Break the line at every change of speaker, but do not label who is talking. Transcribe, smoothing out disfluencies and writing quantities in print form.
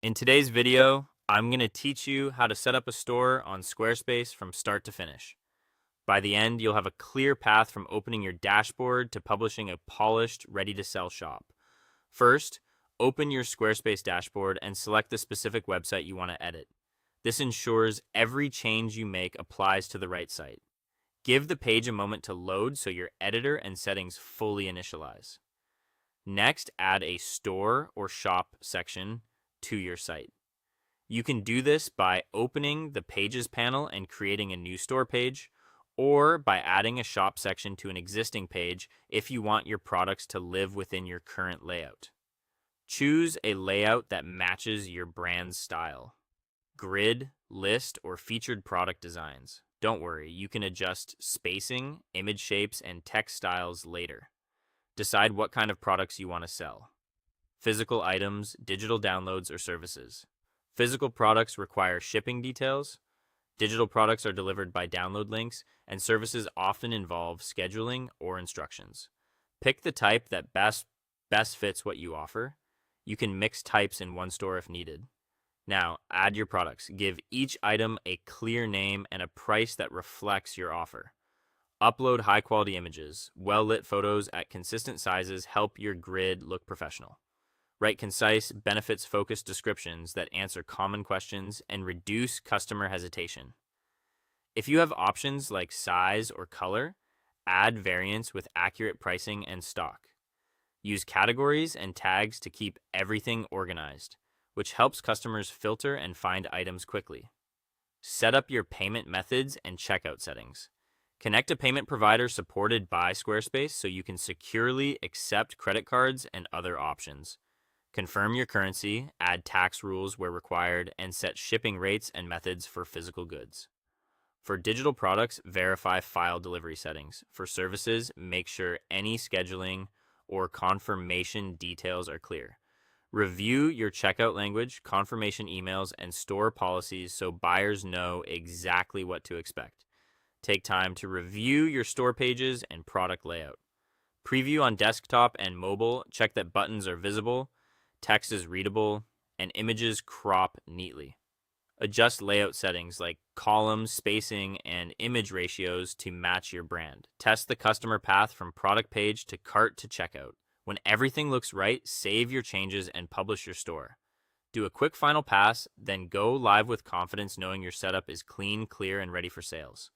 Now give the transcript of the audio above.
In today's video, I'm going to teach you how to set up a store on Squarespace from start to finish. By the end, you'll have a clear path from opening your dashboard to publishing a polished, ready-to-sell shop. First, open your Squarespace dashboard and select the specific website you want to edit. This ensures every change you make applies to the right site. Give the page a moment to load so your editor and settings fully initialize. Next, add a store or shop section to your site. You can do this by opening the Pages panel and creating a new store page, or by adding a shop section to an existing page if you want your products to live within your current layout. Choose a layout that matches your brand's style. Grid, list, or featured product designs. Don't worry, you can adjust spacing, image shapes, and text styles later. Decide what kind of products you want to sell. Physical items, digital downloads, or services. Physical products require shipping details. Digital products are delivered by download links, and services often involve scheduling or instructions. Pick the type that best fits what you offer. You can mix types in one store if needed. Now, add your products. Give each item a clear name and a price that reflects your offer. Upload high-quality images. Well-lit photos at consistent sizes help your grid look professional. Write concise, benefits-focused descriptions that answer common questions and reduce customer hesitation. If you have options like size or color, add variants with accurate pricing and stock. Use categories and tags to keep everything organized, which helps customers filter and find items quickly. Set up your payment methods and checkout settings. Connect a payment provider supported by Squarespace so you can securely accept credit cards and other options. Confirm your currency, add tax rules where required, and set shipping rates and methods for physical goods. For digital products, verify file delivery settings. For services, make sure any scheduling or confirmation details are clear. Review your checkout language, confirmation emails, and store policies so buyers know exactly what to expect. Take time to review your store pages and product layout. Preview on desktop and mobile, check that buttons are visible, text is readable, and images crop neatly. Adjust layout settings like columns, spacing, and image ratios to match your brand. Test the customer path from product page to cart to checkout. When everything looks right, save your changes and publish your store. Do a quick final pass, then go live with confidence knowing your setup is clean, clear, and ready for sales.